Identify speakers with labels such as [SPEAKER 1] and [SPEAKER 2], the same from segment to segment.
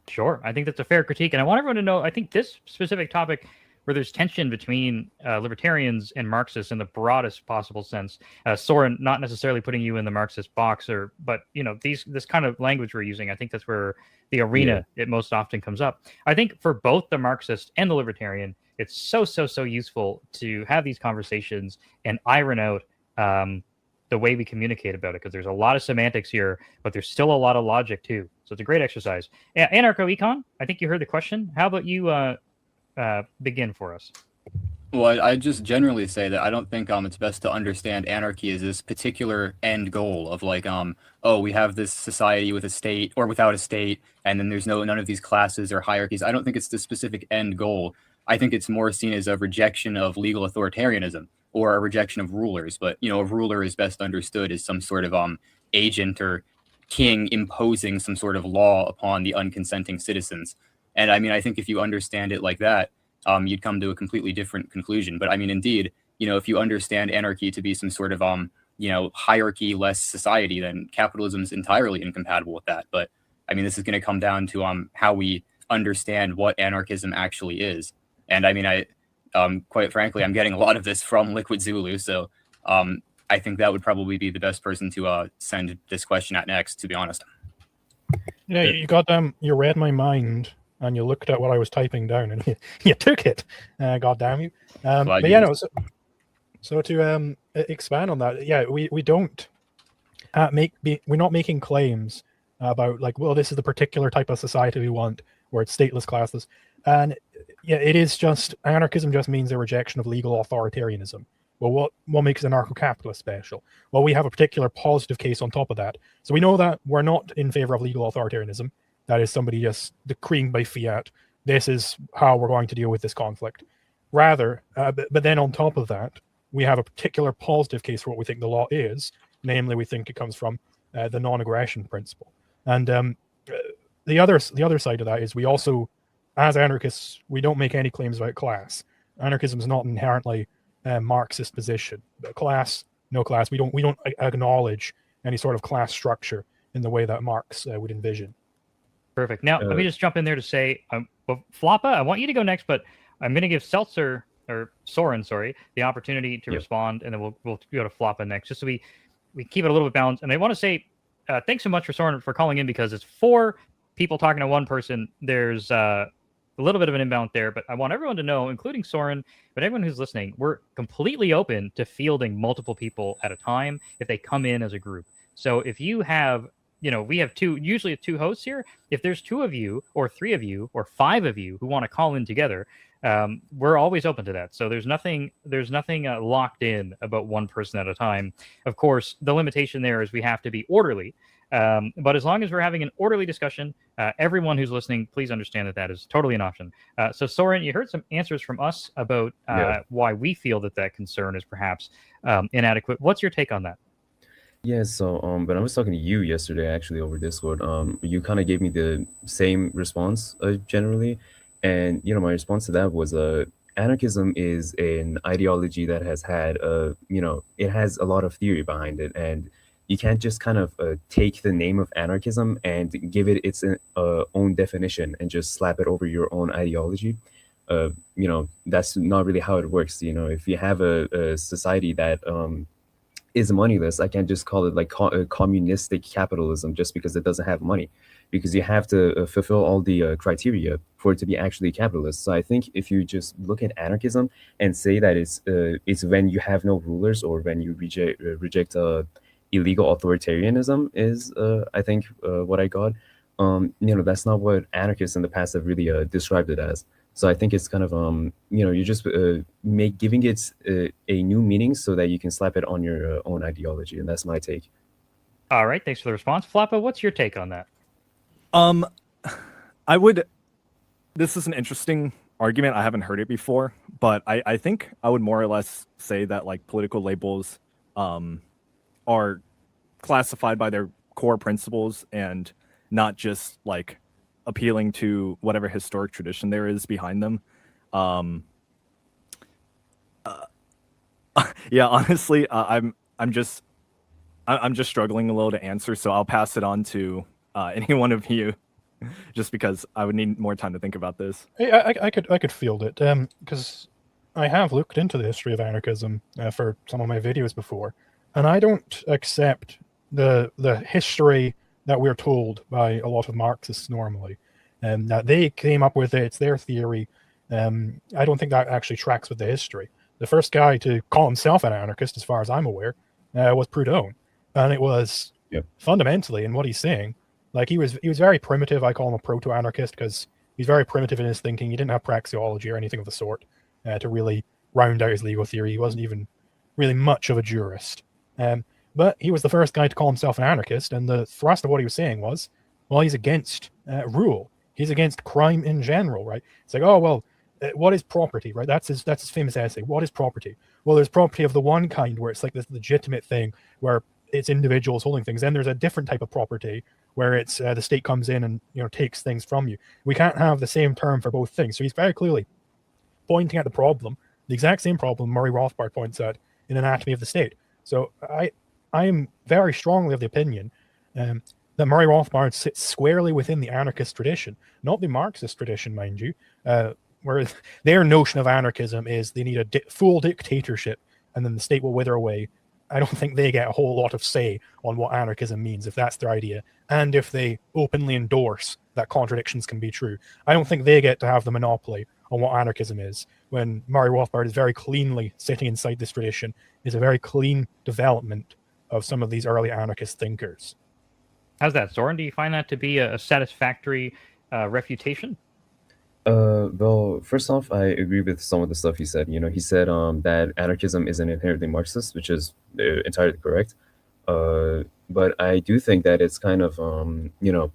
[SPEAKER 1] Sure. I think that's a fair critique. And I want everyone to know, I think this specific topic where there's tension between libertarians and Marxists in the broadest possible sense, Soren, not necessarily putting you in the Marxist box, but this kind of language we're using, I think that's where the
[SPEAKER 2] Yeah.
[SPEAKER 1] arena it most often comes up. I think for both the Marxist and the libertarian, it's so useful to have these conversations and iron out the way we communicate about it, because there's a lot of semantics here, but there's still a lot of logic too. So it's a great exercise. Anarcho-econ, I think you heard the question. How about you begin for us?
[SPEAKER 3] Well, I just generally say that I don't think it's best to understand anarchy as this particular end goal of like oh, we have this society with a state or without a state, and then there's none of these classes or hierarchies. I don't think it's the specific end goal. I think it's more seen as a rejection of legal authoritarianism or a rejection of rulers. But a ruler is best understood as some sort of agent or king imposing some sort of law upon the unconsenting citizens. And I mean, I think if you understand it like that, you'd come to a completely different conclusion. But I mean, indeed, if you understand anarchy to be some sort of hierarchy-less society, then capitalism is entirely incompatible with that. But I mean, this is going to come down to how we understand what anarchism actually is. And I mean, quite frankly, I'm getting a lot of this from Liquid Zulu, so I think that would probably be the best person to send this question at next, to be honest.
[SPEAKER 4] Yeah, you read my mind and you looked at what I was typing down and you took it. God damn you. But yeah, no, so to expand on that, yeah, we don't we're not making claims about like, well, this is the particular type of society we want where it's stateless, classless. And yeah, it is just, anarchism just means a rejection of legal authoritarianism. Well, what makes anarcho-capitalist special? Well, we have a particular positive case on top of that. So we know that we're not in favor of legal authoritarianism. That is somebody just decreeing by fiat, this is how we're going to deal with this conflict. Rather, but then on top of that, we have a particular positive case for what we think the law is. Namely, we think it comes from the non-aggression principle. And the other side of that is we also, as anarchists, we don't make any claims about class. Anarchism is not inherently a Marxist position. Class, no class. We don't acknowledge any sort of class structure in the way that Marx would envision.
[SPEAKER 1] Perfect. Now, let me just jump in there to say, Floppa, I want you to go next, but I'm going to give Soren, the opportunity to respond, and then we'll go to Floppa next, just so we keep it a little bit balanced. And I want to say thanks so much for Soren for calling in, because it's 4 people talking to one person. There's a little bit of an imbalance there, but I want everyone to know, including Soren, but everyone who's listening, we're completely open to fielding multiple people at a time if they come in as a group. So if you have, we have usually 2 hosts here. If there's 2 of you or 3 of you or 5 of you who want to call in together, we're always open to that. So there's nothing locked in about one person at a time. Of course, the limitation there is we have to be orderly. But as long as we're having an orderly discussion, everyone who's listening, please understand that is totally an option. So Soren, you heard some answers from us about why we feel that concern is perhaps inadequate. What's your take on that?
[SPEAKER 2] Yeah, so but I was talking to you yesterday actually over Discord. You kind of gave me the same response generally, and my response to that was anarchism is an ideology that has had it has a lot of theory behind it, and you can't just kind of take the name of anarchism and give it its own definition and just slap it over your own ideology. That's not really how it works. If you have a society that is moneyless, I can't just call it like communistic capitalism just because it doesn't have money, because you have to fulfill all the criteria for it to be actually capitalist. So I think if you just look at anarchism and say that it's when you have no rulers or when you reject illegal authoritarianism is I think what I got. That's not what anarchists in the past have really described it as. So I think it's kind of you're just giving it a new meaning so that you can slap it on your own ideology, and that's my take.
[SPEAKER 1] All right, thanks for the response, Floppa. What's your take on that?
[SPEAKER 5] I would. This is an interesting argument. I haven't heard it before, but I think I would more or less say that like political labels are classified by their core principles and not just like appealing to whatever historic tradition there is behind them. Yeah, honestly, I'm just struggling a little to answer, so I'll pass it on to any one of you. just because I would need more time to think about this.
[SPEAKER 4] I could field it because I have looked into the history of anarchism for some of my videos before, and I don't accept the history that we're told by a lot of Marxists normally, and that they came up with it. It's their theory. I don't think that actually tracks with the history. The first guy to call himself an anarchist, as far as I'm aware, was Proudhon, and it was fundamentally in what he's saying. Like he was very primitive. I call him a proto-anarchist because he's very primitive in his thinking. He didn't have praxeology or anything of the sort to really round out his legal theory. He wasn't even really much of a jurist. But he was the first guy to call himself an anarchist, and the thrust of what he was saying was, well, he's against rule. He's against crime in general, right? It's like, oh, well, what is property, right? That's his famous essay. What is property? Well, there's property of the one kind where it's like this legitimate thing where it's individuals holding things. Then there's a different type of property where it's the state comes in and takes things from you. We can't have the same term for both things. So he's very clearly pointing at the problem, the exact same problem Murray Rothbard points out in Anatomy of the State. So I am very strongly of the opinion that Murray Rothbard sits squarely within the anarchist tradition, not the Marxist tradition, mind you, where their notion of anarchism is they need a full dictatorship and then the state will wither away. I don't think they get a whole lot of say on what anarchism means, if that's their idea, and if they openly endorse that contradictions can be true. I don't think they get to have the monopoly on what anarchism is, when Murray Rothbard is very cleanly sitting inside this tradition, is a very clean development of some of these early anarchist thinkers.
[SPEAKER 1] How's that, Soren? Do you find that to be a satisfactory refutation?
[SPEAKER 2] Well, first off, I agree with some of the stuff he said. He said that anarchism isn't inherently Marxist, which is entirely correct. But I do think that it's kind of, you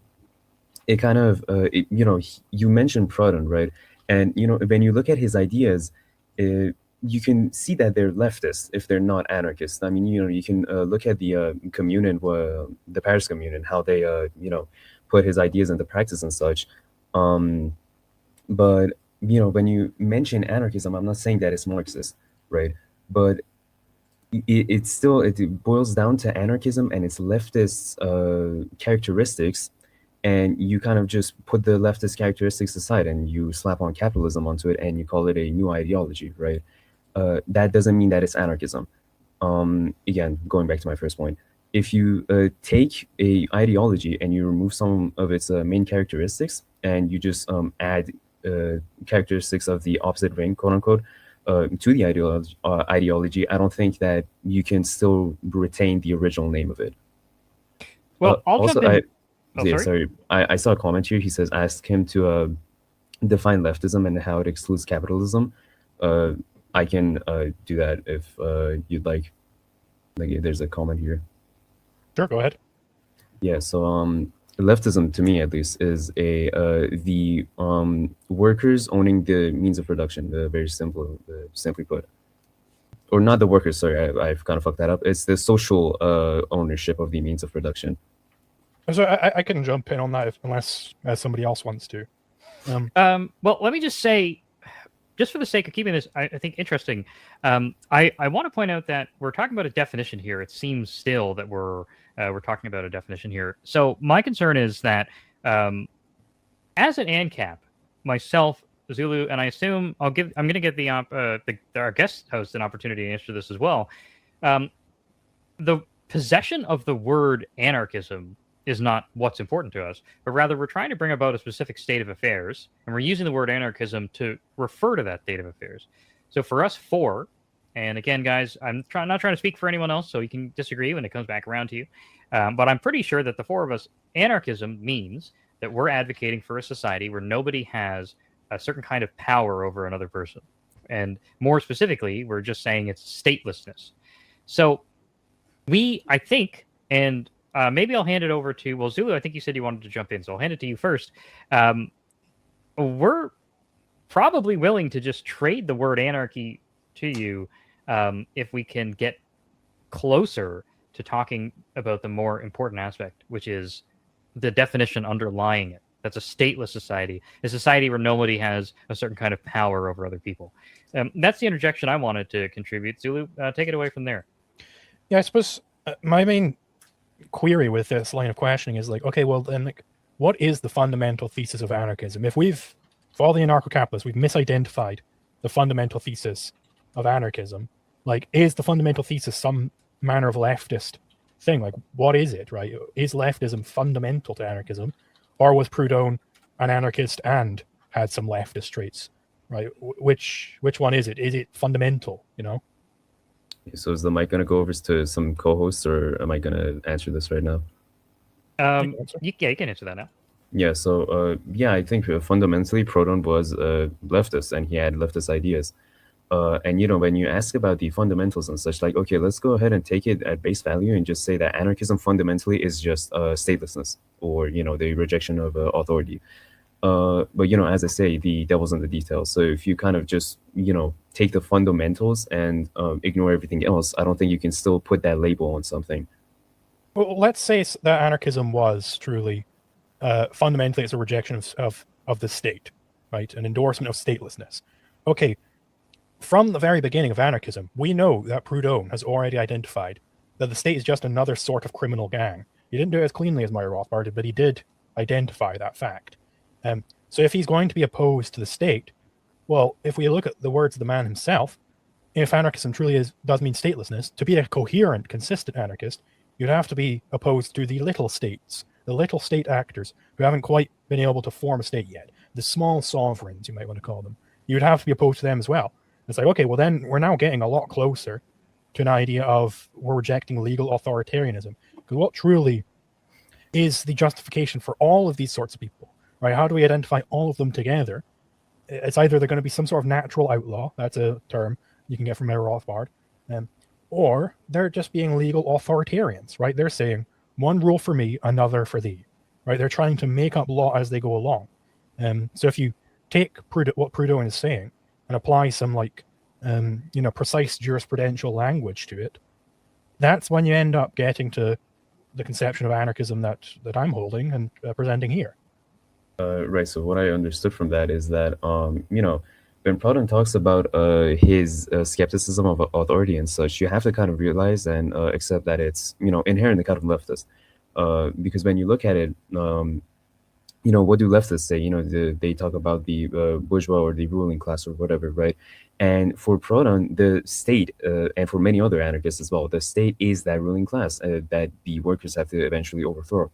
[SPEAKER 2] mentioned Proudhon, right? And, when you look at his ideas, you can see that they're leftist if they're not anarchist. I mean, you can look at the Commune, the Paris Commune, and how they, put his ideas into practice and such. But, when you mention anarchism, I'm not saying that it's Marxist, right? But it boils down to anarchism and its leftist characteristics. And you kind of just put the leftist characteristics aside and you slap on capitalism onto it and you call it a new ideology, right? That doesn't mean that it's anarchism. Again, going back to my first point, if you take a ideology and you remove some of its main characteristics and you just add characteristics of the opposite ring, quote unquote, to the ideology, I don't think that you can still retain the original name of it.
[SPEAKER 1] Well, I'll jump in.
[SPEAKER 2] I saw a comment here. He says, ask him to define leftism and how it excludes capitalism. I can do that if you'd like. There's a comment here.
[SPEAKER 4] Sure, go ahead.
[SPEAKER 2] Yeah, so leftism, to me at least, is the workers owning the means of production. Very simply put, or not the workers. Sorry, I've kind of fucked that up. It's the social ownership of the means of production.
[SPEAKER 4] So I can jump in on that unless somebody else wants to.
[SPEAKER 1] Well, let me just say, just for the sake of keeping this, I think, interesting, I want to point out that we're talking about a definition here. It seems still that we're talking about a definition here. So my concern is that as an ANCAP, myself, Zulu, and I assume I'm going to give our guest host an opportunity to answer this as well. The possession of the word anarchism is not what's important to us, but rather we're trying to bring about a specific state of affairs, and we're using the word anarchism to refer to that state of affairs. So for us four, and again, guys, I'm not trying to speak for anyone else, so you can disagree when it comes back around to you, but I'm pretty sure that the four of us, anarchism means that we're advocating for a society where nobody has a certain kind of power over another person. And more specifically, we're just saying it's statelessness. So I think, and maybe I'll hand it over to, well, Zulu, I think you said you wanted to jump in, so I'll hand it to you first. We're probably willing to just trade the word anarchy to you if we can get closer to talking about the more important aspect, which is the definition underlying it. That's a stateless society, a society where nobody has a certain kind of power over other people. That's the interjection I wanted to contribute. Zulu, take it away from there. Yeah,
[SPEAKER 4] I suppose my main query with this line of questioning is like, okay, well then, like, what is the fundamental thesis of anarchism? If for all the anarcho-capitalists, we've misidentified the fundamental thesis of anarchism, like, is the fundamental thesis some manner of leftist thing? Like, what is it, right? Is leftism fundamental to anarchism, or was Proudhon an anarchist and had some leftist traits, right? Which one is it? Is it fundamental, you know?
[SPEAKER 2] So is the mic going to go over to some co-hosts, or am I going to answer this right now?
[SPEAKER 1] You can answer that now.
[SPEAKER 2] Yeah, so I think fundamentally Proudhon was a leftist, and he had leftist ideas. And when you ask about the fundamentals and such, like, okay, let's go ahead and take it at base value and just say that anarchism fundamentally is just statelessness, or the rejection of authority. But as I say, the devil's in the details. So if you kind of just take the fundamentals and ignore everything else, I don't think you can still put that label on something.
[SPEAKER 4] Well, let's say that anarchism was truly fundamentally it's a rejection of the state, right? An endorsement of statelessness. Okay, from the very beginning of anarchism, we know that Proudhon has already identified that the state is just another sort of criminal gang. He didn't do it as cleanly as Meyer Rothbard did, but he did identify that fact. So if he's going to be opposed to the state, well, if we look at the words of the man himself, if anarchism truly does mean statelessness, to be a coherent, consistent anarchist, you'd have to be opposed to the little states, the little state actors who haven't quite been able to form a state yet, the small sovereigns, you might want to call them. You'd have to be opposed to them as well. It's like, okay, well then we're now getting a lot closer to an idea of we're rejecting legal authoritarianism. Because what truly is the justification for all of these sorts of people, right? How do we identify all of them together? It's either they're going to be some sort of natural outlaw, that's a term you can get from Meyer Rothbard, or they're just being legal authoritarians, right? They're saying one rule for me, another for thee, right? They're trying to make up law as they go along. So if you take what Proudhon is saying and apply some precise jurisprudential language to it, that's when you end up getting to the conception of anarchism that I'm holding and presenting here.
[SPEAKER 2] Right. So what I understood from that is that, when Proudhon talks about his skepticism of authority and such, you have to kind of realize and accept that it's, inherently kind of leftist. Because when you look at it, what do leftists say? They talk about the bourgeois or the ruling class or whatever, right? And for Proudhon, the state, and for many other anarchists as well, the state is that ruling class that the workers have to eventually overthrow.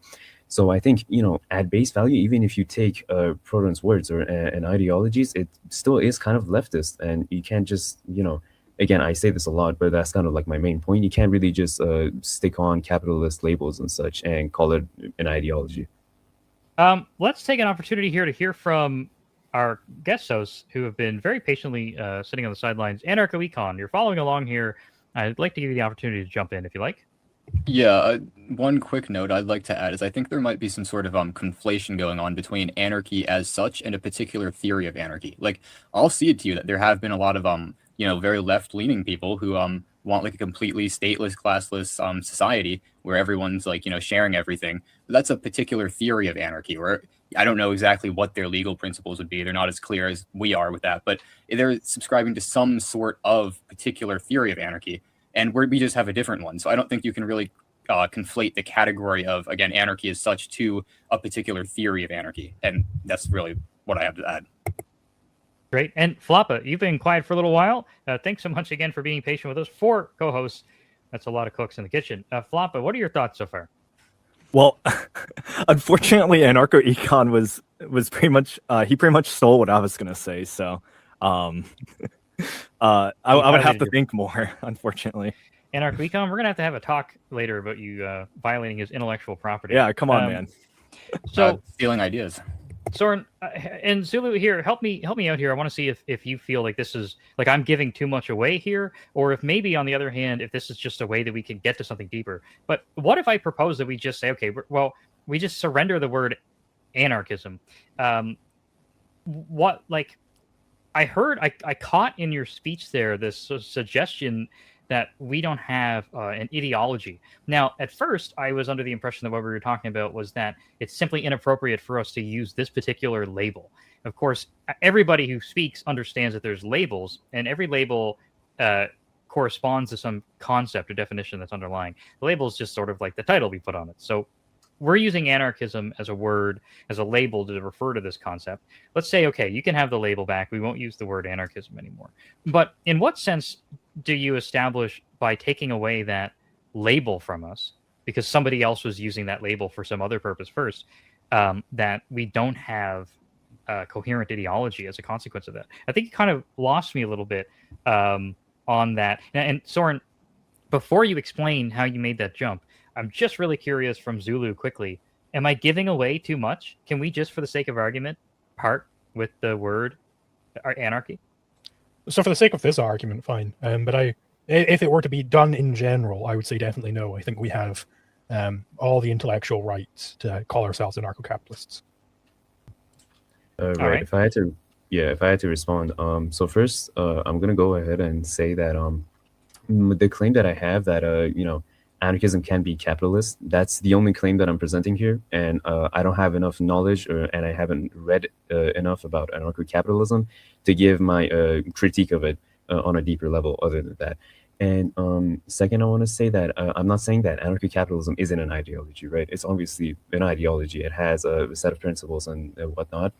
[SPEAKER 2] So I think, at base value, even if you take Proudhon's words and ideologies, it still is kind of leftist. And you can't just, again, I say this a lot, but that's kind of like my main point. You can't really just stick on capitalist labels and such and call it an ideology.
[SPEAKER 1] Let's take an opportunity here to hear from our guest hosts who have been very patiently sitting on the sidelines. Anarcho-Econ, you're following along here. I'd like to give you the opportunity to jump in if you like.
[SPEAKER 3] Yeah, one quick note I'd like to add is I think there might be some sort of conflation going on between anarchy as such and a particular theory of anarchy. Like, I'll see it to you that there have been a lot of very left-leaning people who want like a completely stateless, classless society where everyone's like sharing everything. But that's a particular theory of anarchy where I don't know exactly what their legal principles would be. They're not as clear as we are with that, but they're subscribing to some sort of particular theory of anarchy. And we just have a different one. So I don't think you can really conflate the category of, again, anarchy as such to a particular theory of anarchy. And that's really what I have to add.
[SPEAKER 1] Great. And Floppa, you've been quiet for a little while. Thanks so much again for being patient with us. 4 co-hosts. That's a lot of cooks in the kitchen. Floppa, what are your thoughts so far?
[SPEAKER 5] Well, unfortunately, Anarcho-Econ was pretty much, he pretty much stole what I was going to say. So I would have to think more, unfortunately.
[SPEAKER 1] Anarcho-Econ, we're going to have a talk later about you violating his intellectual property.
[SPEAKER 5] Yeah, come on, man.
[SPEAKER 3] So stealing ideas.
[SPEAKER 1] Soren and Zulu here, help me out here. I want to see if you feel like this is like I'm giving too much away here, or if maybe on the other hand, if this is just a way that we can get to something deeper. But what if I propose that we just say, okay, well, we just surrender the word anarchism? What like I caught in your speech there this suggestion that we don't have an ideology. Now, at first, I was under the impression that what we were talking about was that it's simply inappropriate for us to use this particular label. Of course, everybody who speaks understands that there's labels, and every label corresponds to some concept or definition that's underlying. The label is just sort of like the title we put on it. So we're using anarchism as a word, as a label to refer to this concept. Let's say, okay, you can have the label back. We won't use the word anarchism anymore. But in what sense do you establish by taking away that label from us, because somebody else was using that label for some other purpose first, that we don't have coherent ideology as a consequence of that? I think you kind of lost me a little bit on that. And Soren, before you explain how you made that jump, I'm just really curious from Zulu quickly. Am I giving away too much? Can we just, for the sake of argument, part with the word anarchy?
[SPEAKER 4] So for the sake of this argument, fine. But if it were to be done in general, I would say definitely no. I think we have all the intellectual rights to call ourselves anarcho-capitalists.
[SPEAKER 2] Right. If I had to respond, so first, I'm gonna go ahead and say that the claim that I have that anarchism can be capitalist, that's the only claim that I'm presenting here, and I don't have enough knowledge and I haven't read enough about anarcho-capitalism to give my critique of it on a deeper level other than that. And second, I want to say that I'm not saying that anarcho-capitalism isn't an ideology, right? It's obviously an ideology. It has a set of principles and whatnot.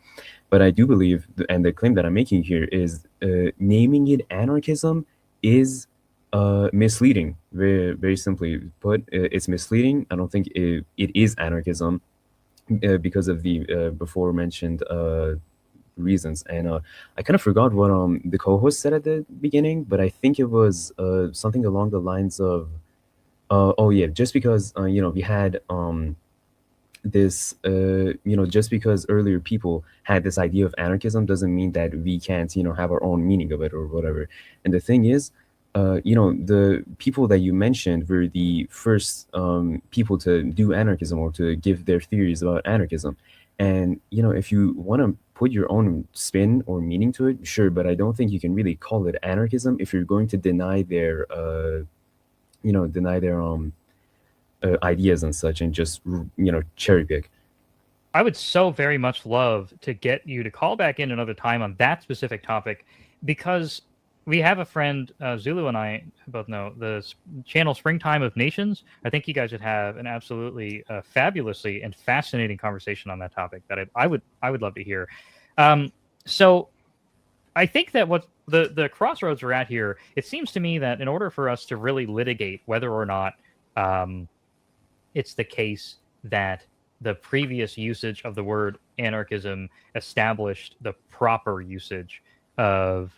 [SPEAKER 2] But I do believe, and the claim that I'm making here is naming it anarchism is misleading. Very, very simply put, it's misleading. I don't think it is anarchism because of the before mentioned reasons. And I kind of forgot what the co-host said at the beginning, but I think it was something along the lines of oh yeah, just because we had this just because earlier people had this idea of anarchism doesn't mean that we can't have our own meaning of it or whatever. And the thing is, the people that you mentioned were the first people to do anarchism or to give their theories about anarchism. And if you want to put your own spin or meaning to it, sure, but I don't think you can really call it anarchism if you're going to deny their ideas and such and just cherry pick.
[SPEAKER 1] I would so very much love to get you to call back in another time on that specific topic, because we have a friend, Zulu and I both know the channel Springtime of Nations. I think you guys would have an absolutely fabulously and fascinating conversation on that topic that I would love to hear. So I think that what the crossroads we're at here, it seems to me that in order for us to really litigate whether or not it's the case that the previous usage of the word anarchism established the proper usage of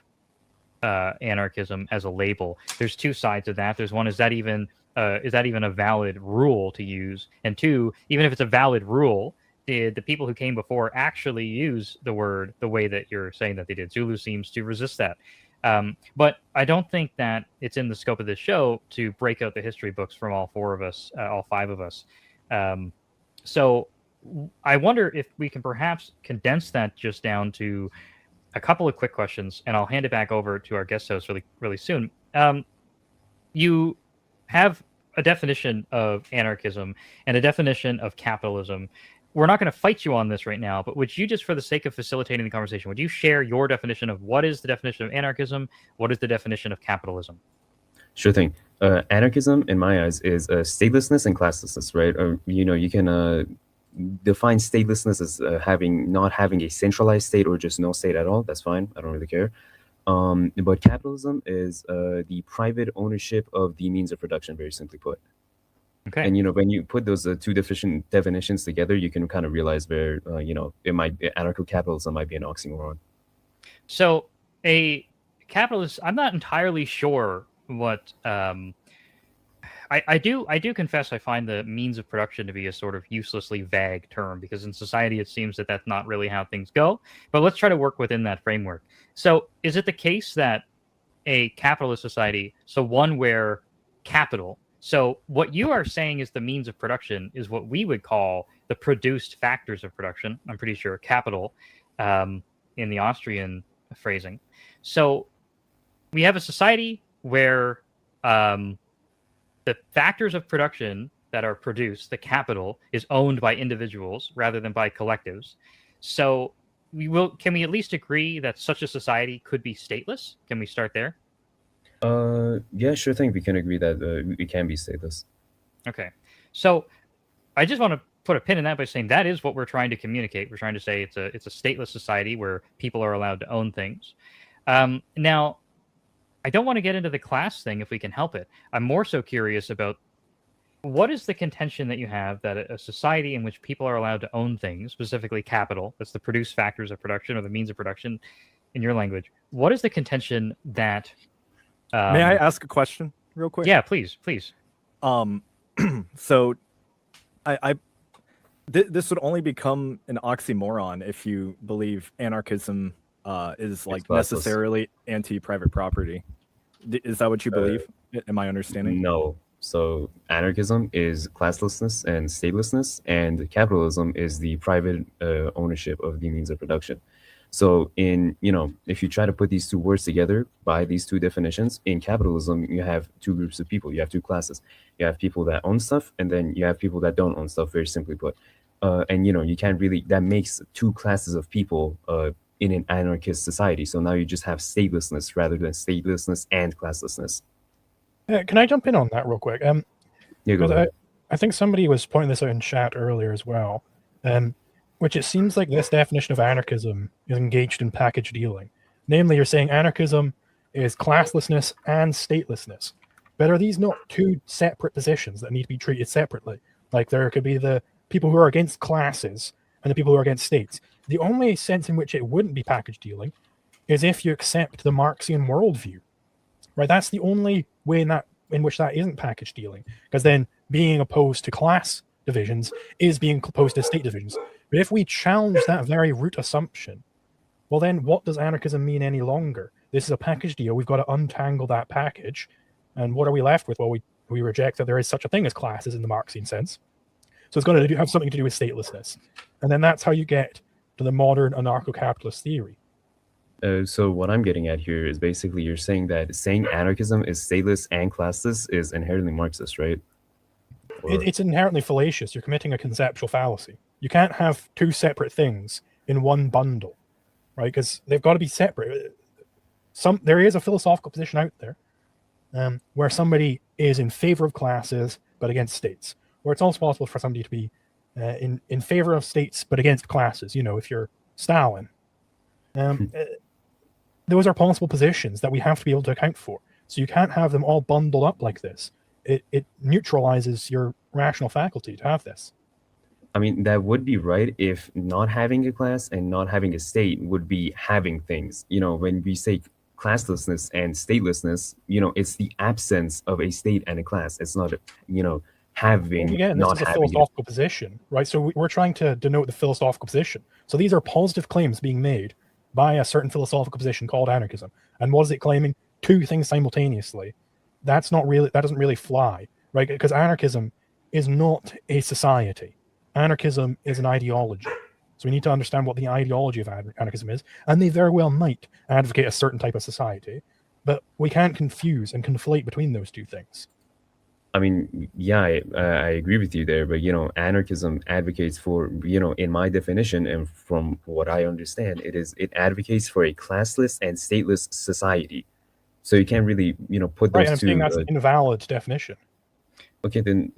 [SPEAKER 1] anarchism as a label, there's two sides of that. There's one, is that even a valid rule to use? And two, even if it's a valid rule, did the people who came before actually use the word the way that you're saying that they did? Zulu seems to resist that. But I don't think that it's in the scope of this show to break out the history books from all four of us, all five of us. So I wonder if we can perhaps condense that just down to a couple of quick questions, and I'll hand it back over to our guest host really, really soon. You have a definition of anarchism and a definition of capitalism. We're not going to fight you on this right now, but would you, just for the sake of facilitating the conversation, would you share your definition of what is the definition of anarchism? What is the definition of capitalism?
[SPEAKER 2] Sure thing. Anarchism, in my eyes, is statelessness and classlessness, right? You can define statelessness as not having a centralized state or just no state at all. That's fine. I don't really care. But capitalism is the private ownership of the means of production, very simply put.
[SPEAKER 1] Okay.
[SPEAKER 2] And when you put those two different definitions together, you can kind of realize where anarcho-capitalism might be an oxymoron.
[SPEAKER 1] So a capitalist, I'm not entirely sure what I do confess I find the means of production to be a sort of uselessly vague term, because in society it seems that that's not really how things go. But let's try to work within that framework. So is it the case that a capitalist society, so one where capital, so what you are saying is the means of production is what we would call the produced factors of production, I'm pretty sure, capital, in the Austrian phrasing. So we have a society where the factors of production that are produced, the capital, is owned by individuals rather than by collectives. So can we at least agree that such a society could be stateless? Can we start there?
[SPEAKER 2] Yeah, sure thing. We can agree that it can be stateless.
[SPEAKER 1] Okay. So I just want to put a pin in that by saying that is what we're trying to communicate. We're trying to say it's a stateless society where people are allowed to own things. Now, I don't want to get into the class thing if we can help it. I'm more so curious about what is the contention that you have that a society in which people are allowed to own things, specifically capital, that's the produce factors of production or the means of production in your language. What is the contention that...
[SPEAKER 5] May I ask a question real quick?
[SPEAKER 1] Yeah, please.
[SPEAKER 5] So this would only become an oxymoron if you believe anarchism is like necessarily anti-private property. Is that what you believe? Am I understanding?
[SPEAKER 2] No. So anarchism is classlessness and statelessness, and capitalism is the private ownership of the means of production. So if you try to put these two words together by these two definitions, in capitalism, you have two groups of people. You have two classes. You have people that own stuff, and then you have people that don't own stuff, very simply put. And you can't really, that makes two classes of people in an anarchist society. So now you just have statelessness rather than statelessness and classlessness.
[SPEAKER 4] Can I jump in on that real quick?
[SPEAKER 2] Yeah, go ahead.
[SPEAKER 4] I think somebody was pointing this out in chat earlier as well, which it seems like this definition of anarchism is engaged in package dealing. Namely, you're saying anarchism is classlessness and statelessness. But are these not two separate positions that need to be treated separately? Like there could be the people who are against classes and the people who are against states. The only sense in which it wouldn't be package dealing is if you accept the Marxian worldview. Right, that's the only way in which that isn't package dealing, because then being opposed to class divisions is being opposed to state divisions. But if we challenge that very root assumption, well then what does anarchism mean any longer? This is a package deal. We've got to untangle that package. And what are we left with? Well, we reject that there is such a thing as classes in the Marxian sense. So it's going to have something to do with statelessness. And then that's how you get to the modern anarcho-capitalist theory.
[SPEAKER 2] So what I'm getting at here is basically you're saying that saying anarchism is stateless and classless is inherently Marxist, right?
[SPEAKER 4] It's inherently fallacious. You're committing a conceptual fallacy. You can't have two separate things in one bundle, right? Because they've got to be separate. There is a philosophical position out there where somebody is in favor of classes but against states, where it's also possible for somebody to be in favor of states but against classes. If you're Stalin. Those are possible positions that we have to be able to account for. So you can't have them all bundled up like this. It neutralizes your rational faculty to have this.
[SPEAKER 2] I mean, that would be right if not having a class and not having a state would be having things. When we say classlessness and statelessness, it's the absence of a state and a class. It's not, having,
[SPEAKER 4] again,
[SPEAKER 2] not
[SPEAKER 4] this is a
[SPEAKER 2] having
[SPEAKER 4] philosophical position, right? So we're trying to denote the philosophical position. So these are positive claims being made by a certain philosophical position called anarchism. And what is it claiming? Two things simultaneously. That doesn't really fly, right? Because anarchism is not a society. Anarchism is an ideology. So we need to understand what the ideology of anarchism is. And they very well might advocate a certain type of society, but we can't confuse and conflate between those two things.
[SPEAKER 2] I mean, yeah, I agree with you there, but anarchism advocates for, in my definition and from what I understand, it advocates for a classless and stateless society. So you can't really, put those
[SPEAKER 4] right, I'm
[SPEAKER 2] two.
[SPEAKER 4] saying that's an invalid definition.
[SPEAKER 2] Okay, then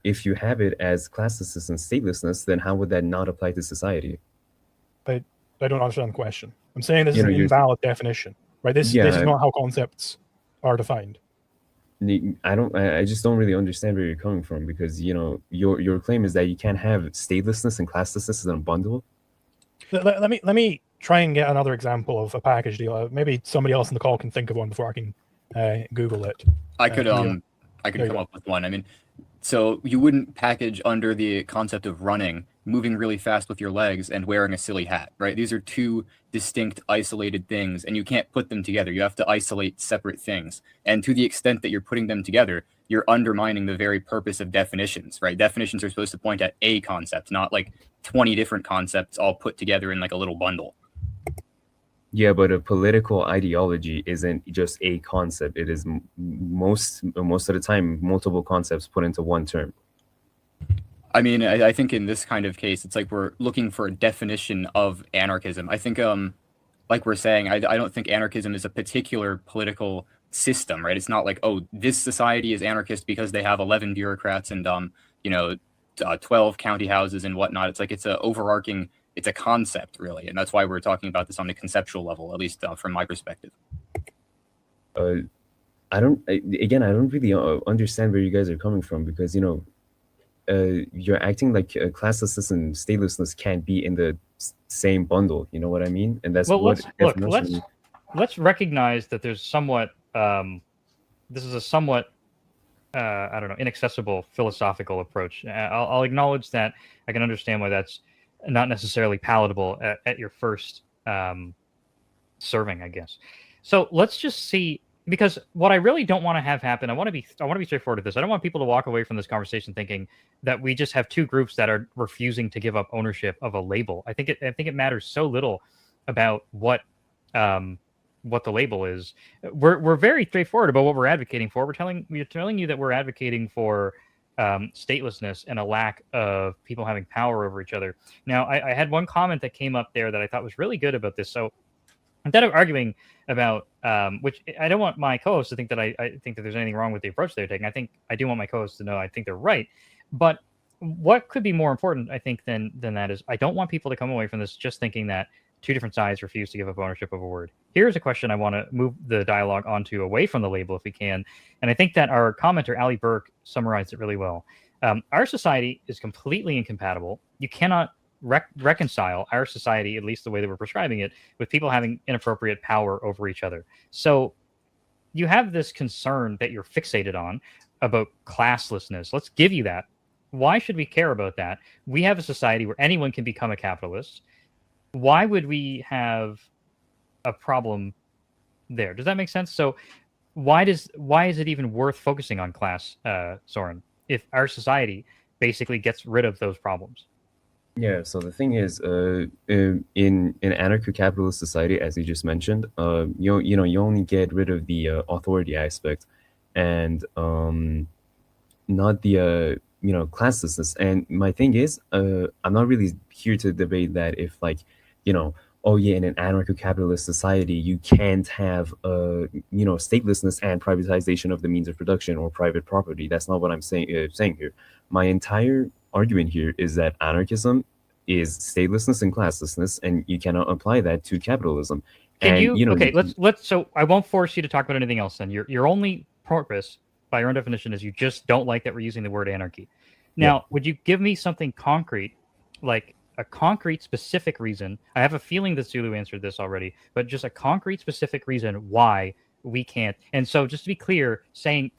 [SPEAKER 2] if you have it as classlessness and statelessness, then how would that not apply to society?
[SPEAKER 4] I don't understand the question. I'm saying this is an invalid definition, right? This is not how concepts are defined.
[SPEAKER 2] I just don't really understand where you're coming from, because your claim is that you can't have statelessness and classlessness in a bundle.
[SPEAKER 4] Let me try and get another example of a package deal. Maybe somebody else in the call can think of one before I can Google it.
[SPEAKER 3] I could come up with one. I mean, so you wouldn't package under the concept of running, moving really fast with your legs, and wearing a silly hat, right? These are two distinct, isolated things, and you can't put them together. You have to isolate separate things. And to the extent that you're putting them together, you're undermining the very purpose of definitions, right? Definitions are supposed to point at a concept, not like 20 different concepts all put together in like a little bundle.
[SPEAKER 2] Yeah, but a political ideology isn't just a concept. It is most of the time multiple concepts put into one term.
[SPEAKER 3] I mean, I think in this kind of case, it's like we're looking for a definition of anarchism. I think, like we're saying, I don't think anarchism is a particular political system, right? It's not like, oh, this society is anarchist because they have 11 bureaucrats and, 12 county houses and whatnot. It's like it's a overarching, it's a concept really, and that's why we're talking about this on a conceptual level, at least from my perspective.
[SPEAKER 2] I don't really understand where you guys are coming from, because you're acting like classlessness and statelessness can't be in the same bundle. You know what I mean? And that's
[SPEAKER 1] let's recognize that there's somewhat this is a somewhat I don't know, inaccessible philosophical approach. I'll acknowledge that. I can understand why that's not necessarily palatable at your first serving, I guess. So let's just see, because what I really don't want to have happen, I want to be straightforward with this. I don't want people to walk away from this conversation thinking that we just have two groups that are refusing to give up ownership of a label. I think it matters so little about what the label is. We're very straightforward about what we're advocating for. We're telling you that we're advocating for statelessness and a lack of people having power over each other. Now, I had one comment that came up there that I thought was really good about this. So instead of arguing about which I don't want my co-hosts to think that I think that there's anything wrong with the approach they're taking. I do want my co-hosts to know I think they're right. But what could be more important, I think, than that is I don't want people to come away from this just thinking that two different sides refuse to give up ownership of a word. Here's a question I want to move the dialogue onto away from the label if we can. And I think that our commenter, Ali Burke, summarized it really well. Our society is completely incompatible. You cannot reconcile our society, at least the way that we're prescribing it, with people having inappropriate power over each other. So you have this concern that you're fixated on about classlessness. Let's give you that. Why should we care about that? We have a society where anyone can become a capitalist. Why would we have a problem there? Does that make sense? So why is it even worth focusing on class, Soren, if our society basically gets rid of those problems?
[SPEAKER 2] Yeah, so the thing is, in an anarcho-capitalist society, as you just mentioned, you only get rid of the authority aspect, and not the classlessness. And my thing is, I'm not really here to debate that if oh yeah, in an anarcho-capitalist society, you can't have statelessness and privatization of the means of production or private property. That's not what I'm saying here. My entire argument here is that anarchism is statelessness and classlessness, and you cannot apply that to capitalism.
[SPEAKER 1] Let's. So I won't force you to talk about anything else. Then your only purpose, by your own definition, is you just don't like that we're using the word anarchy. Now, would you give me something concrete, like a concrete specific reason? I have a feeling that Zulu answered this already, but just a concrete specific reason why we can't. And so, just to be clear, saying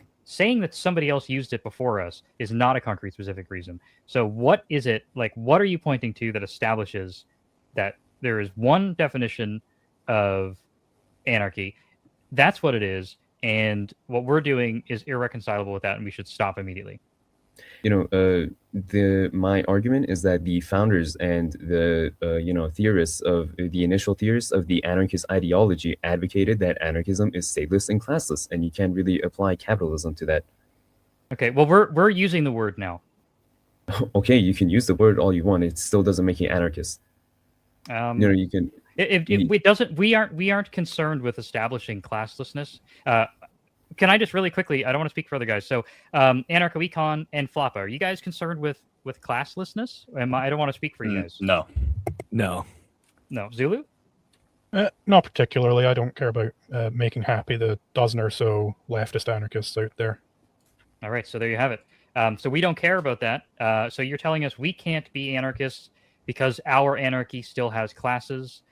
[SPEAKER 1] that somebody else used it before us is not a concrete specific reason. So what is it, what are you pointing to that establishes that there is one definition of anarchy? That's what it is. And what we're doing is irreconcilable with that, and we should stop immediately.
[SPEAKER 2] My argument is that the founders and the theorists of the initial theorists of the anarchist ideology advocated that anarchism is stateless and classless, and you can't really apply capitalism to that.
[SPEAKER 1] Okay, well, we're using the word now.
[SPEAKER 2] Okay, you can use the word all you want. It still doesn't make you anarchist. You can.
[SPEAKER 1] It doesn't. We aren't concerned with establishing classlessness. Can I just really quickly? I don't want to speak for other guys. So, Anarcho-Econ and Floppa, are you guys concerned with classlessness? I don't want to speak for you guys.
[SPEAKER 3] No.
[SPEAKER 1] Zulu?
[SPEAKER 4] Not particularly. I don't care about making happy the dozen or so leftist anarchists out there.
[SPEAKER 1] All right, so there you have it. So we don't care about that. So you're telling us we can't be anarchists because our anarchy still has classes.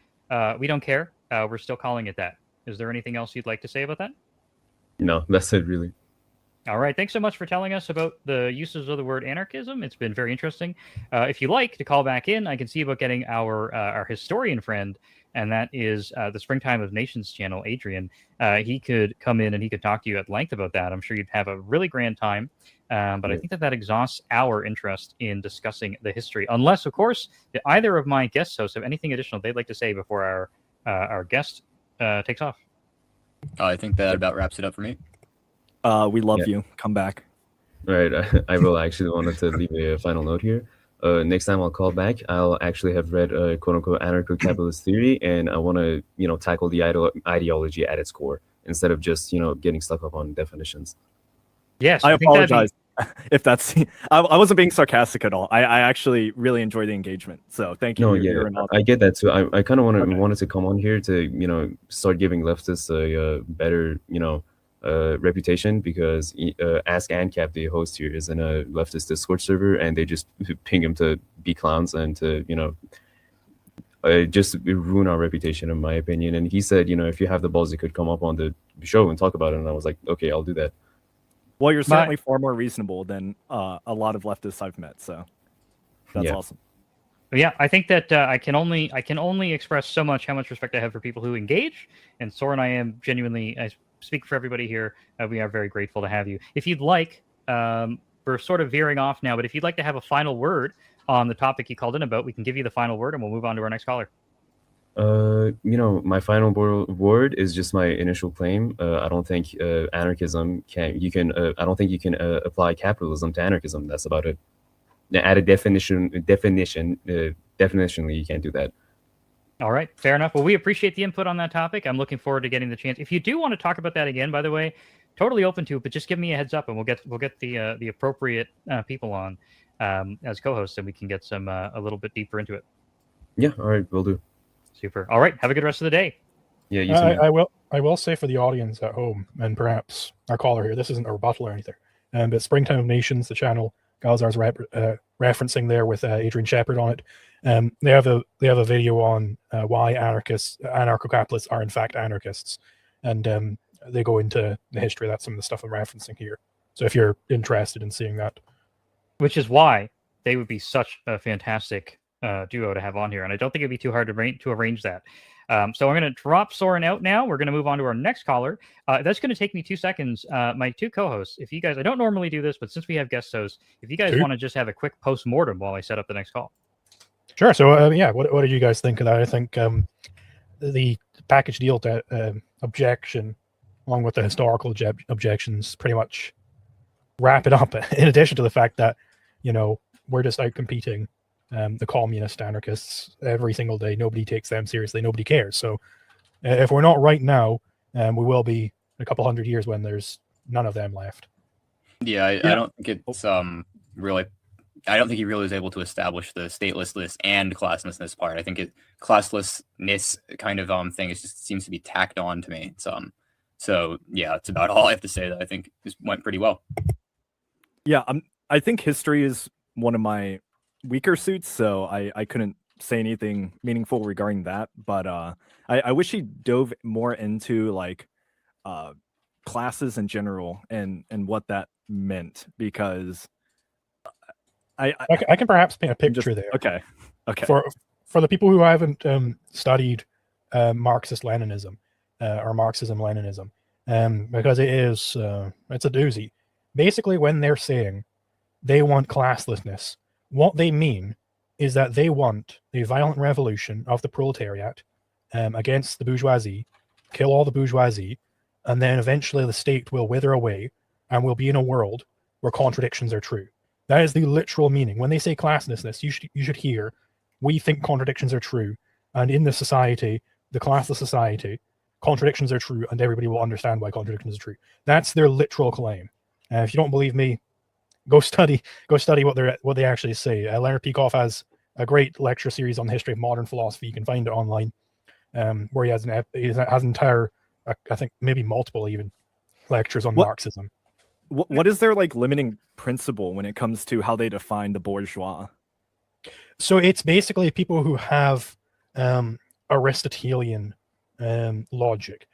[SPEAKER 1] We don't care. We're still calling it that. Is there anything else you'd like to say about that?
[SPEAKER 2] No, that's it, really.
[SPEAKER 1] All right. Thanks so much for telling us about the uses of the word anarchism. It's been very interesting. If you like to call back in, I can see about getting our historian friend, and that is the Springtime of Nations channel, Adrian. He could come in and he could talk to you at length about that. I'm sure you'd have a really grand time. But I think that exhausts our interest in discussing the history, unless, of course, either of my guest hosts have anything additional they'd like to say before our guest takes off.
[SPEAKER 3] I think that about wraps it up for me.
[SPEAKER 5] We love you. Come back.
[SPEAKER 2] All right. I will actually wanted to leave a final note here. Next time I'll call back, I'll actually have read quote-unquote anarcho-capitalist theory, and I want to, tackle the ideology at its core instead of just, getting stuck up on definitions.
[SPEAKER 1] Yes,
[SPEAKER 5] I apologize. if that's, I wasn't being sarcastic at all. I actually really enjoy the engagement. So thank you.
[SPEAKER 2] No, yeah, I get that too. I kind of wanted to come on here to start giving leftists a better reputation, because Ask Ancap, the host here, is in a leftist Discord server, and they just ping him to be clowns and to just ruin our reputation, in my opinion. And he said, if you have the balls, you could come up on the show and talk about it. And I was like, okay, I'll do that.
[SPEAKER 5] Well, you're certainly far more reasonable than a lot of leftists I've met, so that's awesome.
[SPEAKER 1] Yeah, I think that I can only express so much how much respect I have for people who engage, and Soren, I am genuinely, I speak for everybody here, we are very grateful to have you. If you'd like, we're sort of veering off now, but if you'd like to have a final word on the topic you called in about, we can give you the final word, and we'll move on to our next caller.
[SPEAKER 2] My final word is just my initial claim. I don't think anarchism I don't think you can apply capitalism to anarchism. That's about it. At a definitionally, you can't do that.
[SPEAKER 1] All right, fair enough. Well, we appreciate the input on that topic. I'm looking forward to getting the chance. If you do want to talk about that again, by the way, totally open to it, but just give me a heads up, and we'll get the appropriate people on as co-hosts, and we can get some a little bit deeper into it.
[SPEAKER 2] Yeah, all right, will do.
[SPEAKER 1] Super. All right, have a good rest of the day.
[SPEAKER 2] Yeah, you too.
[SPEAKER 4] I will say for the audience at home, and perhaps our caller here, this isn't a rebuttal or anything, but Springtime of Nations, the channel Galzar's referencing there with Adrian Shepard on it, they have a video on why anarcho-capitalists are in fact anarchists, and they go into the history. That's some of the stuff I'm referencing here. So if you're interested in seeing that,
[SPEAKER 1] which is why they would be such a fantastic duo to have on here, and I don't think it'd be too hard to arrange that. So I'm going to drop Soren out now. We're going to move on to our next caller. That's going to take me 2 seconds. My two co-hosts, if you guys, I don't normally do this, but since we have guest hosts, if you guys want to just have a quick post-mortem while I set up the next call.
[SPEAKER 4] Sure. So what did you guys think of that? I think the package deal objection, along with the historical objections, pretty much wrap it up. In addition to the fact that we're just out competing the communist anarchists every single day. Nobody takes them seriously. Nobody cares. So if we're not right now, we will be in a couple hundred years when there's none of them left.
[SPEAKER 3] Yeah, I don't think it's really. I don't think he really was able to establish the statelessness and classlessness part. I think classlessness kind of thing just seems to be tacked on to me. So yeah, that's about all I have to say. That I think this went pretty well.
[SPEAKER 5] Yeah, I think history is one of my weaker suits, so I couldn't say anything meaningful regarding that. But I wish he dove more into like classes in general and what that meant, because
[SPEAKER 4] I can perhaps paint a picture there.
[SPEAKER 5] Okay.
[SPEAKER 4] For the people who haven't studied Marxist-Leninism or Marxism-Leninism, because it's a doozy. Basically, when they're saying they want classlessness, what they mean is that they want a violent revolution of the proletariat against the bourgeoisie, kill all the bourgeoisie, and then eventually the state will wither away and we'll be in a world where contradictions are true. That is the literal meaning. When they say classlessness, you should hear, we think contradictions are true, and in the society, the classless society, contradictions are true, and everybody will understand why contradictions are true. That's their literal claim. If you don't believe me, go study what they actually say. Leonard Peikoff has a great lecture series on the history of modern philosophy. You can find it online, where he has entire, I think maybe multiple even, lectures on Marxism.
[SPEAKER 5] What is their like limiting principle when it comes to how they define the bourgeois?
[SPEAKER 4] So it's basically people who have Aristotelian logic.